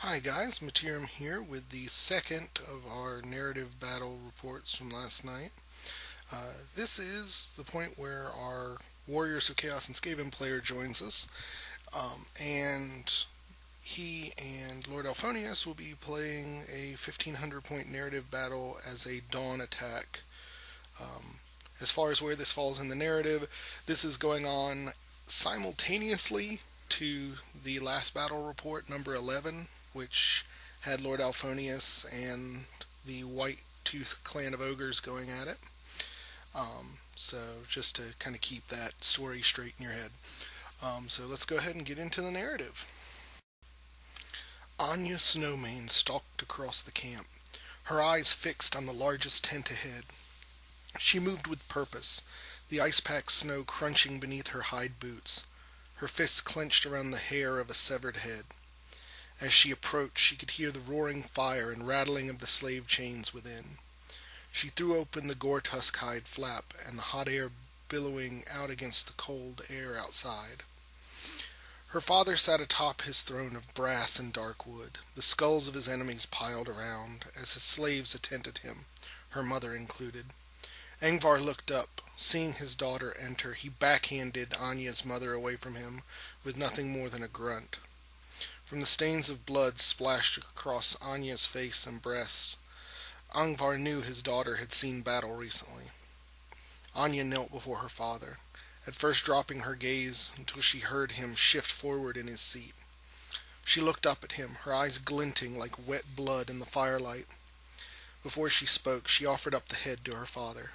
Hi guys, Materim here with the second of our narrative battle reports from last night. This is the point where our Warriors of Chaos and Skaven player joins us, and he and Lord Alphoneous will be playing a 1500 point narrative battle as a dawn attack. As far as where this falls in the narrative, this is going on simultaneously to the last battle report, number 11, which had Lord Alphonius and the White Tooth clan of ogres going at it. So just to kind of keep that story straight in your head. So let's go ahead and get into the narrative. Anya Snowmane stalked across the camp, her eyes fixed on the largest tent ahead. She moved with purpose, the ice-packed snow crunching beneath her hide boots, her fists clenched around the hair of a severed head. As she approached, she could hear the roaring fire and rattling of the slave chains within. She threw open the gore-tusk hide flap, and the hot air billowing out against the cold air outside. Her father sat atop his throne of brass and dark wood, the skulls of his enemies piled around, as his slaves attended him, her mother included. Angvar looked up. Seeing his daughter enter, he backhanded Anya's mother away from him with nothing more than a grunt. From the stains of blood splashed across Anya's face and breast, Angvar knew his daughter had seen battle recently. Anya knelt before her father, at first dropping her gaze until she heard him shift forward in his seat. She looked up at him, her eyes glinting like wet blood in the firelight. Before she spoke, she offered up the head to her father.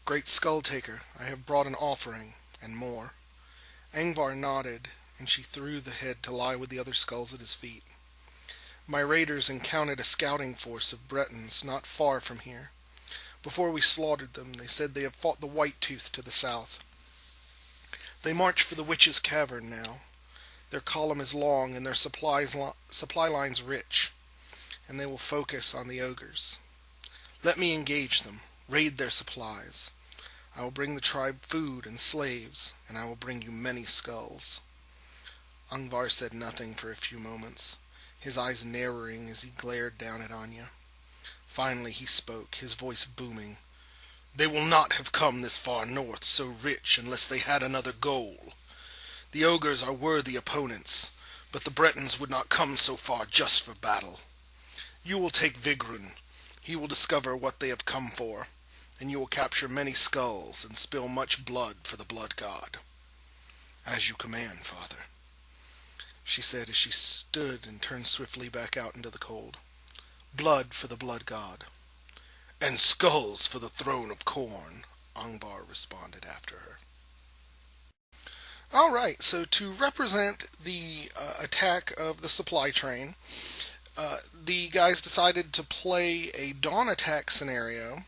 "Great Skull-Taker, I have brought an offering, and more." Angvar nodded, and she threw the head to lie with the other skulls at his feet. "My raiders encountered a scouting force of Bretons not far from here. Before we slaughtered them, they said they have fought the White Tooth to the south. They march for the Witch's Cavern now. Their column is long and their supply lines rich, and they will focus on the ogres. Let me engage them, raid their supplies. I will bring the tribe food and slaves, and I will bring you many skulls." Angvar said nothing for a few moments, his eyes narrowing as he glared down at Anya. Finally he spoke, his voice booming. "They will not have come this far north so rich unless they had another goal. The ogres are worthy opponents, but the Bretons would not come so far just for battle. You will take Vigrun. He will discover what they have come for, and you will capture many skulls and spill much blood for the blood god." "As you command, father," she said as she stood and turned swiftly back out into the cold. "Blood for the blood god." "And skulls for the throne of Khorne," Angvar responded after her. Alright, so to represent the attack of the supply train, the guys decided to play a dawn attack scenario.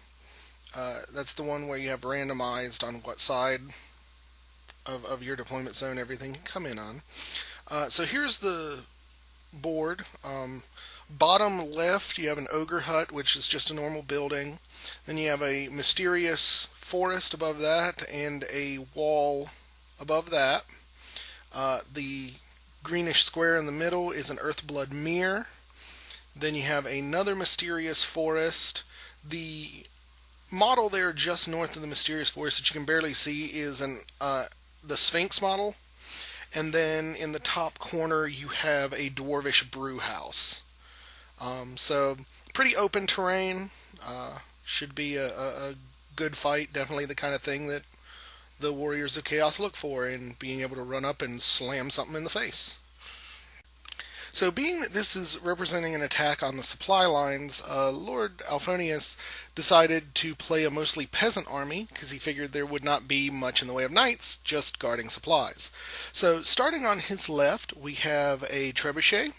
That's the one where you have randomized on what side of your deployment zone everything can come in on. So here's the board. Bottom left, you have an ogre hut, which is just a normal building. Then you have a mysterious forest above that, and a wall above that. The greenish square in the middle is an Earthblood Mere. Then you have another mysterious forest. The model there just north of the mysterious forest that you can barely see is the Sphinx model. And then in the top corner you have a dwarvish brew house. So pretty open terrain. Should be a good fight. Definitely the kind of thing that the Warriors of Chaos look for in being able to run up and slam something in the face. So being that this is representing an attack on the supply lines, Lord Alphonious decided to play a mostly peasant army because he figured there would not be much in the way of knights, just guarding supplies. So starting on his left, we have a trebuchet.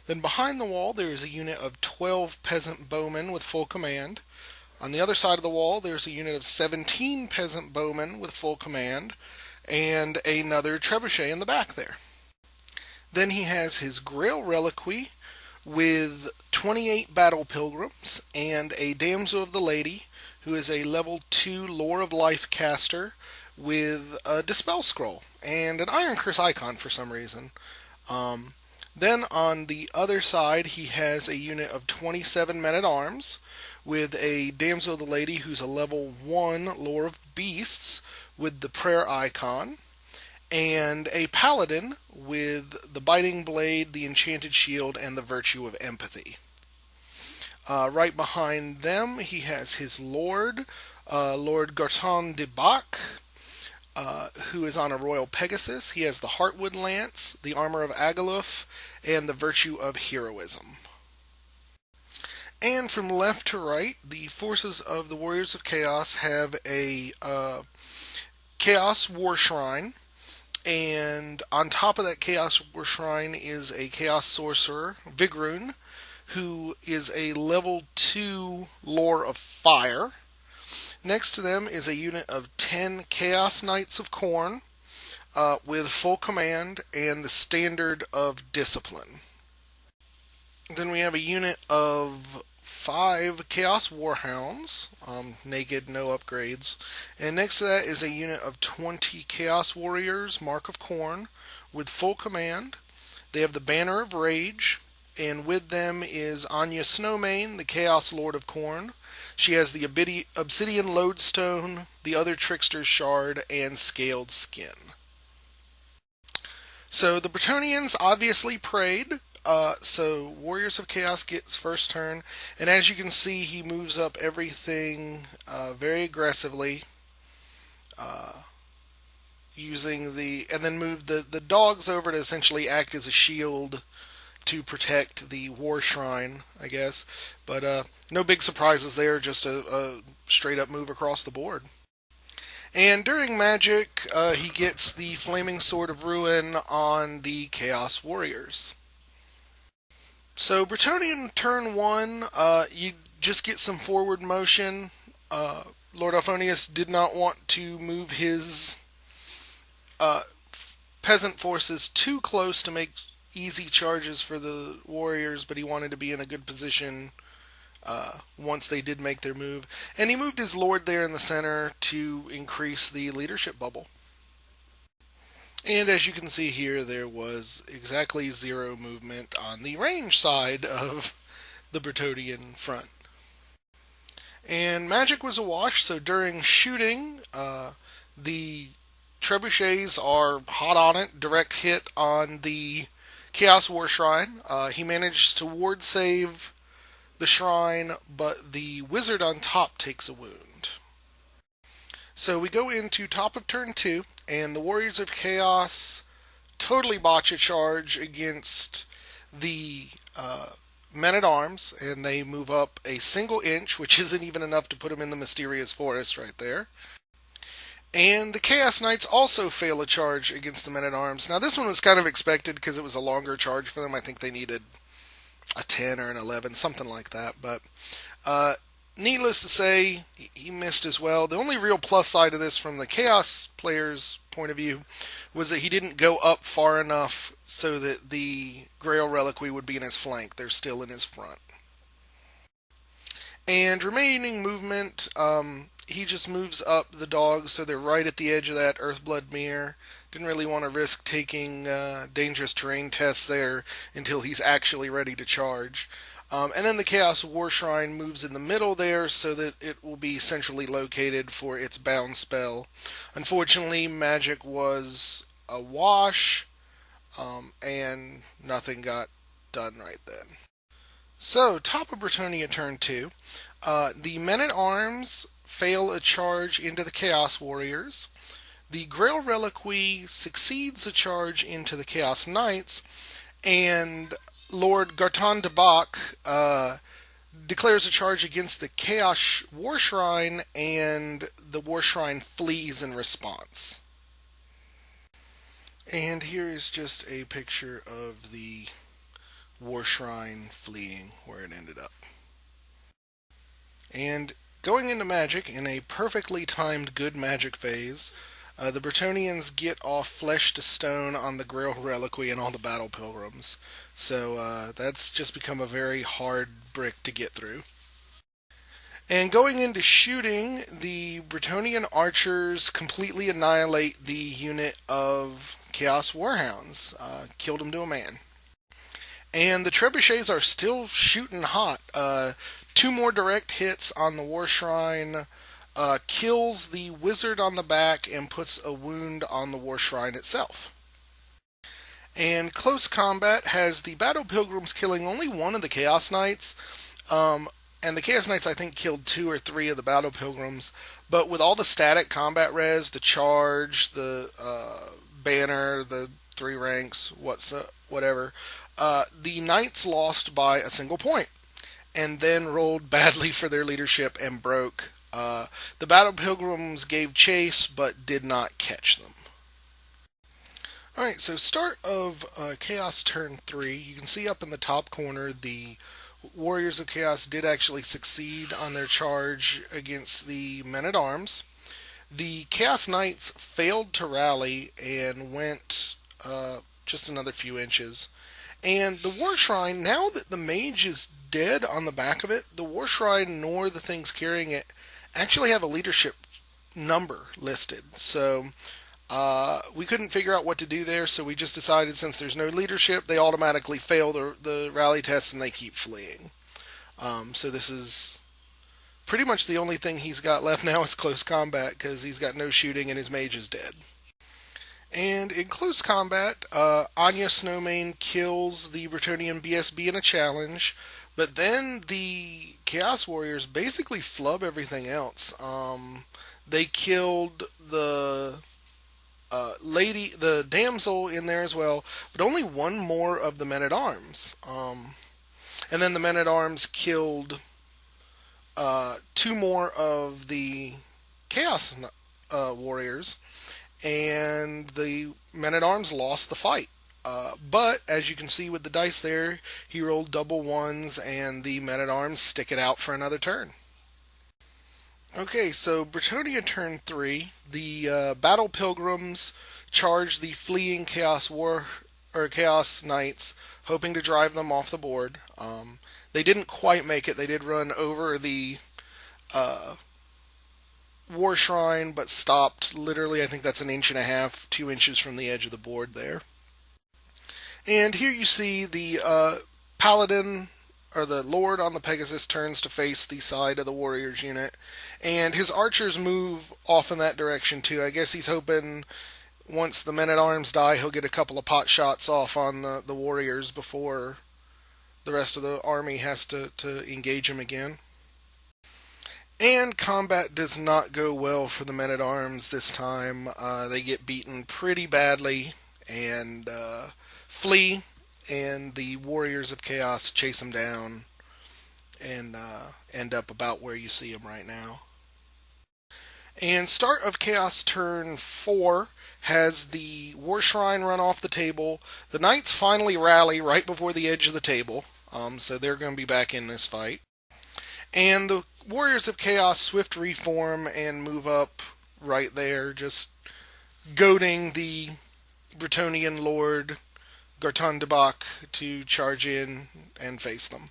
Then behind the wall there is a unit of 12 peasant bowmen with full command. On the other side of the wall there's a unit of 17 peasant bowmen with full command, and another trebuchet in the back there. Then he has his Grail Reliquary with 28 battle pilgrims and a Damsel of the Lady, who is a level 2 Lore of Life caster with a Dispel Scroll and an Iron Curse icon for some reason. Then on the other side, he has a unit of 27 men at arms with a Damsel the Lady who's a level 1 Lore of Beasts with the prayer icon, and a paladin with the biting blade, the enchanted shield, and the virtue of empathy. Right behind them, he has his lord, Lord Garton de Bach, who is on a royal Pegasus. He has the Heartwood Lance, the armor of Agaluf, and the virtue of heroism. And from left to right, the forces of the Warriors of Chaos have a Chaos War Shrine, and on top of that Chaos War Shrine is a Chaos Sorcerer, Vigrun, who is a level 2 Lore of Fire. Next to them is a unit of 10 Chaos Knights of Khorne with full command and the standard of discipline. Then we have a unit of 5 Chaos Warhounds, naked, no upgrades. And next to that is a unit of 20 Chaos Warriors, Mark of Khorne, with full command. They have the Banner of Rage, and with them is Anya Snowmane, the Chaos Lord of Khorne. She has the Obsidian Lodestone, the other Trickster's Shard, and Scaled Skin. So the Bretonnians obviously prayed. So Warriors of Chaos gets first turn, and as you can see, he moves up everything very aggressively, using and then move the dogs over to essentially act as a shield to protect the War Shrine, I guess. But no big surprises there, just a straight up move across the board. And during Magic, he gets the Flaming Sword of Ruin on the Chaos Warriors. So Bretonnian turn 1, you just get some forward motion. Lord Alphoneous did not want to move his peasant forces too close to make easy charges for the warriors, but he wanted to be in a good position once they did make their move. And he moved his lord there in the center to increase the leadership bubble. And as you can see here, there was exactly 0 movement on the range side of the Bretonnian front. And Magic was a wash, so during shooting, the trebuchets are hot on it, direct hit on the Chaos War Shrine. He managed to ward save the shrine, but the wizard on top takes a wound. So we go into top of turn 2, and the Warriors of Chaos totally botch a charge against the men-at-arms, and they move up a single inch, which isn't even enough to put them in the Mysterious Forest right there. And the Chaos Knights also fail a charge against the men-at-arms. Now this one was kind of expected because it was a longer charge for them. I think they needed a 10 or an 11, something like that. But needless to say, he missed as well. The only real plus side of this from the Chaos player's point of view was that he didn't go up far enough so that the Grail Reliquary would be in his flank. They're still in his front. And remaining movement, he just moves up the dogs so they're right at the edge of that Earthblood Mirror. Didn't really want to risk taking dangerous terrain tests there until he's actually ready to charge. And then the Chaos War Shrine moves in the middle there so that it will be centrally located for its bound spell. Unfortunately, Magic was a wash, and nothing got done right then. So, top of Bretonnia turn 2. The men-at-arms fail a charge into the Chaos Warriors. The Grail Reliquary succeeds a charge into the Chaos Knights, and Lord Garton de Bach declares a charge against the Chaos War Shrine, and the War Shrine flees in response. And here is just a picture of the War Shrine fleeing where it ended up. And going into Magic, in a perfectly timed good Magic phase, the Bretonnians get off Flesh to Stone on the Grail Reliquary and all the Battle Pilgrims. So that's just become a very hard brick to get through. And going into shooting, the Bretonnian archers completely annihilate the unit of Chaos Warhounds. Killed them to a man. And the trebuchets are still shooting hot. Two more direct hits on the War Shrine kills the wizard on the back and puts a wound on the War Shrine itself. And close combat has the Battle Pilgrims killing only one of the Chaos Knights. And the Chaos Knights, I think, killed two or three of the Battle Pilgrims. But with all the static combat res, the charge, the banner, the three ranks, whatever, the Knights lost by a single point and then rolled badly for their leadership and broke. The Battle Pilgrims gave chase but did not catch them. Alright, so start of Chaos turn 3. You can see up in the top corner the Warriors of Chaos did actually succeed on their charge against the Men-at-Arms. The Chaos Knights failed to rally and went just another few inches. And the War Shrine, now that the mage is dead on the back of it, the War Shrine nor the things carrying it actually have a leadership number listed. So we couldn't figure out what to do there, so we just decided since there's no leadership, they automatically fail the rally test and they keep fleeing. So this is pretty much the only thing he's got left now is close combat because he's got no shooting and his mage is dead. And in close combat, Anya Snowmane kills the Bretonnian BSB in a challenge, but then the Chaos Warriors basically flub everything else. They killed the the damsel in there as well, but only one more of the Men-at-Arms. And then the Men-at-Arms killed two more of the Chaos Warriors, and the Men-at-Arms lost the fight. But as you can see with the dice there, he rolled double ones, and the Men-at-Arms stick it out for another turn. Okay, so Bretonnia turn 3. The Battle Pilgrims charge the fleeing Chaos Knights, hoping to drive them off the board. They didn't quite make it. They did run over the War Shrine, but stopped literally, I think that's an inch and a half, 2 inches from the edge of the board there. And here you see the Paladin, or the Lord on the Pegasus, turns to face the side of the Warriors unit, and his archers move off in that direction too. I guess he's hoping once the Men-at-Arms die, he'll get a couple of pot shots off on the Warriors before the rest of the army has to engage him again. And combat does not go well for the Men-at-Arms this time. They get beaten pretty badly and flee, and the Warriors of Chaos chase them down and end up about where you see them right now. And start of Chaos turn 4 has the War Shrine run off the table. The Knights finally rally right before the edge of the table, so they're going to be back in this fight. And the Warriors of Chaos swift reform and move up right there, just goading the Bretonnian Lord Garton de Bach to charge in and face them.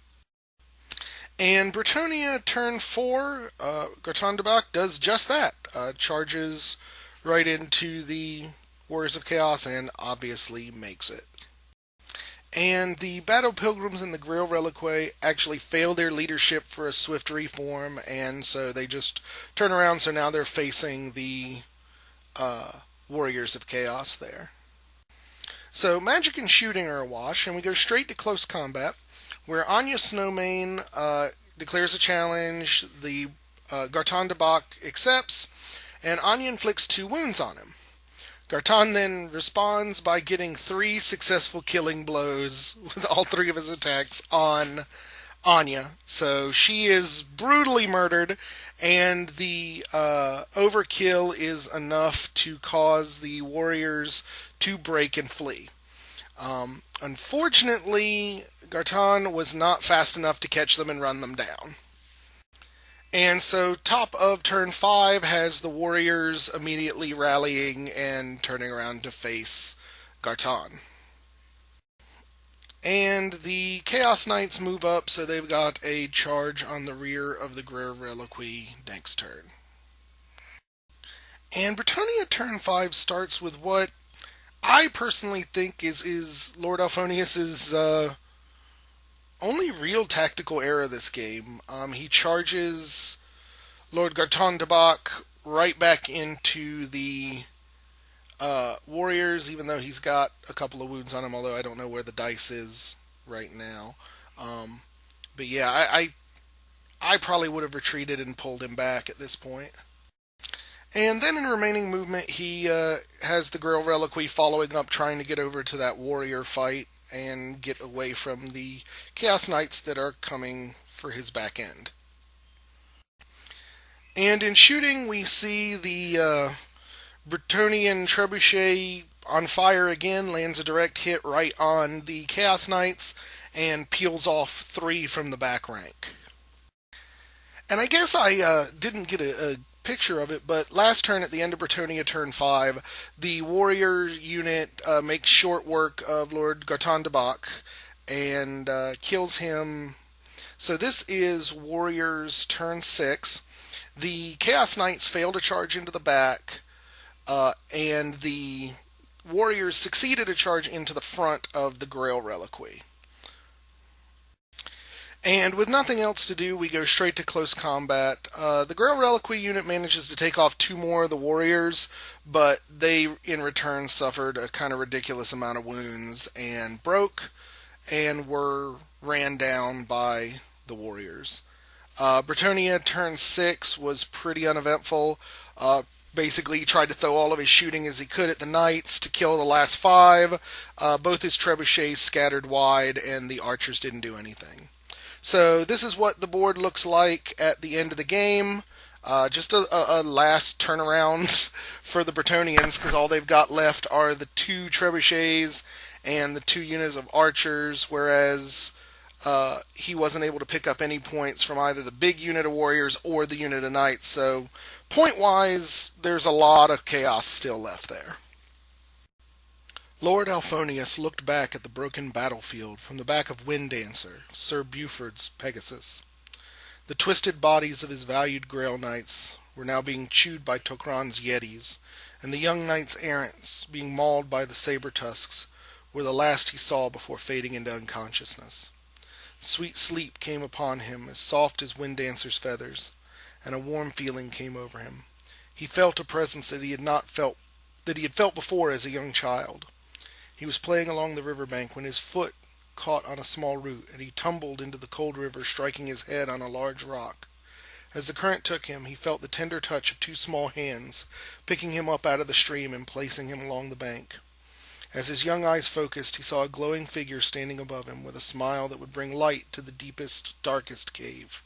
And Bretonnia turn 4, Garton de Bach does just that. Charges right into the Warriors of Chaos and obviously makes it. And the Battle Pilgrims and the Grail Reliquae actually fail their leadership for a swift reform, and so they just turn around, so now they're facing the Warriors of Chaos there. So magic and shooting are awash, and we go straight to close combat, where Anya Snowmane declares a challenge, the Garton de Bach accepts, and Anya inflicts 2 wounds on him. Garton then responds by getting 3 successful killing blows with all 3 of his attacks on Anya. So she is brutally murdered, and the overkill is enough to cause the warriors to break and flee. Unfortunately, Garton was not fast enough to catch them and run them down. And so top of turn 5 has the warriors immediately rallying and turning around to face Garton. And the Chaos Knights move up, so they've got a charge on the rear of the Grail Reliquae next turn. And Bretonnia turn 5 starts with what I personally think is Lord Alphoneous' only real tactical error this game. He charges Lord Gartondabach right back into the warriors, even though he's got a couple of wounds on him. Although I don't know where the dice is right now. Um, but yeah, I probably would have retreated and pulled him back at this point. And then in remaining movement, he has the Grail Reliquary following up, trying to get over to that warrior fight and get away from the Chaos Knights that are coming for his back end. And in shooting, we see the Bretonnian trebuchet on fire again, lands a direct hit right on the Chaos Knights, and peels off 3 from the back rank. And I guess I didn't get a picture of it, but last turn at the end of Bretonnia turn 5, the warrior unit makes short work of Lord Gartondabach and kills him. So this is warriors turn 6. The Chaos Knights fail to charge into the back, and the warriors succeeded to charge into the front of the Grail Reliquary. And with nothing else to do, we go straight to close combat. The Grail Reliquary unit manages to take off 2 more of the warriors, but they in return suffered a kind of ridiculous amount of wounds and broke and were ran down by the warriors. Bretonnia turn 6 was pretty uneventful. Basically, he tried to throw all of his shooting as he could at the knights to kill the last 5. Both his trebuchets scattered wide, and the archers didn't do anything. So this is what the board looks like at the end of the game. Just a last turnaround for the Bretonnians, because all they've got left are the 2 trebuchets and the 2 units of archers, whereas he wasn't able to pick up any points from either the big unit of warriors or the unit of knights. So point-wise, there's a lot of chaos still left there. Lord Alphoneous looked back at the broken battlefield from the back of Winddancer, Sir Buford's Pegasus. The twisted bodies of his valued Grail Knights were now being chewed by Khorne's Yetis, and the young knights errants, being mauled by the saber tusks, were the last he saw before fading into unconsciousness. Sweet sleep came upon him, as soft as Winddancer's feathers, and a warm feeling came over him. He felt a presence that he had felt before as a young child. He was playing along the riverbank when his foot caught on a small root, and he tumbled into the cold river, striking his head on a large rock. As the current took him, he felt the tender touch of 2 small hands, picking him up out of the stream and placing him along the bank. As his young eyes focused, he saw a glowing figure standing above him, with a smile that would bring light to the deepest, darkest cave.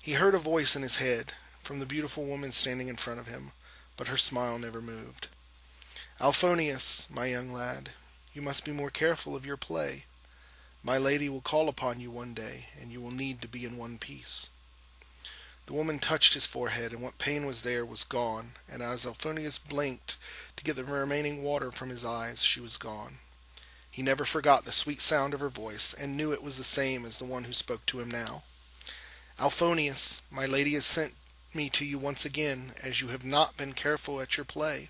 He heard a voice in his head, from the beautiful woman standing in front of him, but her smile never moved. "Alphoneous, my young lad, you must be more careful of your play. My lady will call upon you one day, and you will need to be in one piece." The woman touched his forehead, and what pain was there was gone, and as Alphoneous blinked to get the remaining water from his eyes, she was gone. He never forgot the sweet sound of her voice, and knew it was the same as the one who spoke to him now. "Alphoneous, my lady has sent me to you once again, as you have not been careful at your play.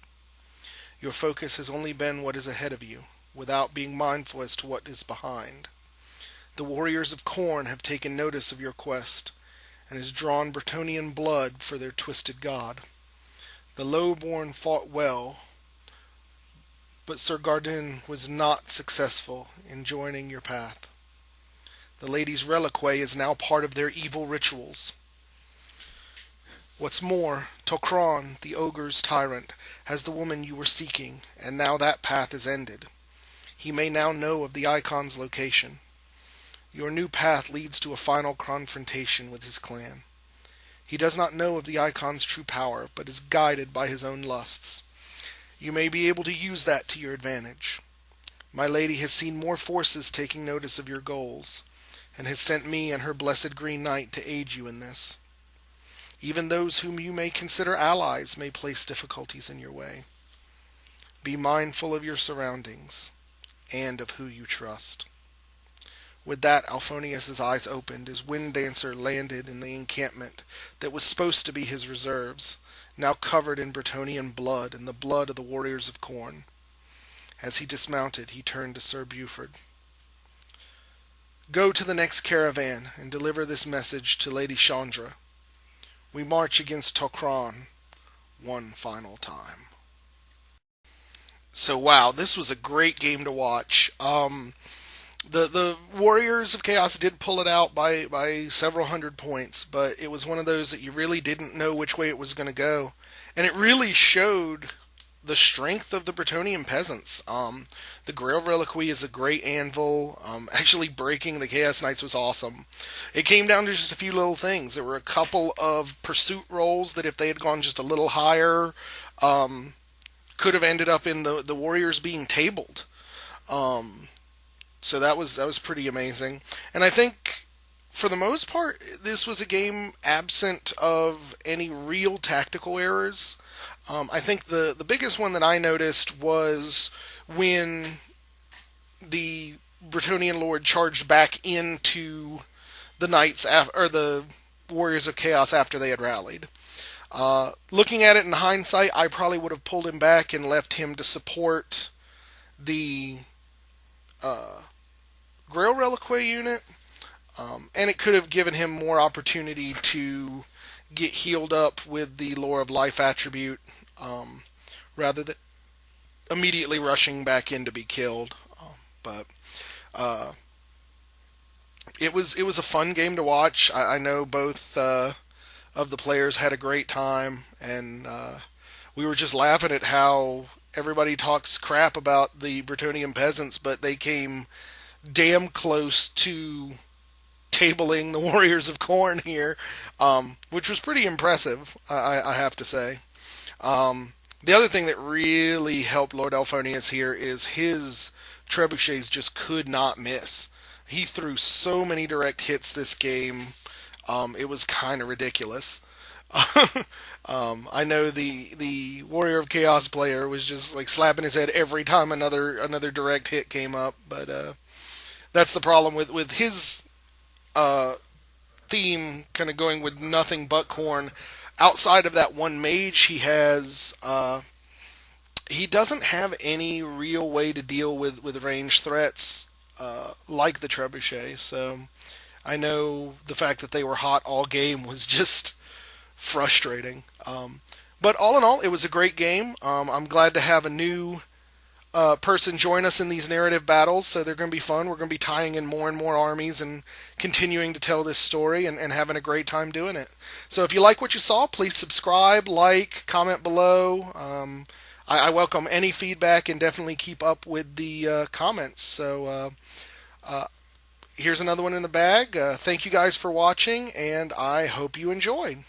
Your focus has only been what is ahead of you, without being mindful as to what is behind. The warriors of Khorne have taken notice of your quest, and has drawn Bretonnian blood for their twisted god. The lowborn fought well, but Sir Garden was not successful in joining your path. The lady's reliquary is now part of their evil rituals. What's more, Khorne, the ogre's tyrant, has the woman you were seeking, and now that path is ended. He may now know of the icon's location. Your new path leads to a final confrontation with his clan. He does not know of the icon's true power, but is guided by his own lusts. You may be able to use that to your advantage. My lady has seen more forces taking notice of your goals, and has sent me and her blessed Green Knight to aid you in this. Even those whom you may consider allies may place difficulties in your way. Be mindful of your surroundings, and of who you trust." With that, Alphoneous' eyes opened as Winddancer landed in the encampment that was supposed to be his reserves, now covered in Bretonnian blood and the blood of the warriors of Khorne. As he dismounted, he turned to Sir Buford. Go to the next caravan and deliver this message to Lady Chandra. We march against Khorne one final time. So wow, this was a great game to watch. The Warriors of Chaos did pull it out by several hundred points, but it was one of those that you really didn't know which way it was going to go, and it really showed the strength of the Bretonnian peasants. The Grail Reliquary is a great anvil. Actually, breaking the Chaos Knights was awesome. It came down to just a few little things. There were a couple of pursuit rolls that, if they had gone just a little higher, could have ended up in the Warriors being tabled. Um, so that was pretty amazing. And I think for the most part, this was a game absent of any real tactical errors. I think the biggest one that I noticed was when the Bretonnian Lord charged back into the or the Warriors of Chaos after they had rallied. Looking at it in hindsight, I probably would have pulled him back and left him to support the Grail Reliquary unit, and it could have given him more opportunity to get healed up with the Lore of Life attribute, rather than immediately rushing back in to be killed. But uh, it was a fun game to watch. I know both of the players had a great time, and we were just laughing at how everybody talks crap about the Bretonnian peasants, but they came damn close to tabling the Warriors of Khorne here, which was pretty impressive, I have to say. The other thing that really helped Lord Alphoneous here is his trebuchets just could not miss. He threw so many direct hits this game. It was kind of ridiculous. I know the Warrior of Chaos player was just like slapping his head every time another direct hit came up. But that's the problem with his uh, theme, kind of going with nothing but Khorne. Outside of that one mage he has, he doesn't have any real way to deal with range threats like the trebuchet. So I know the fact that they were hot all game was just frustrating. But all in all, it was a great game. I'm glad to have a new person join us in these narrative battles, so they're going to be fun. We're going to be tying in more and more armies and continuing to tell this story, and having a great time doing it. So if you like what you saw, please subscribe, like, comment below. I welcome any feedback, and definitely keep up with the comments. So here's another one in the bag. Thank you guys for watching, and I hope you enjoyed.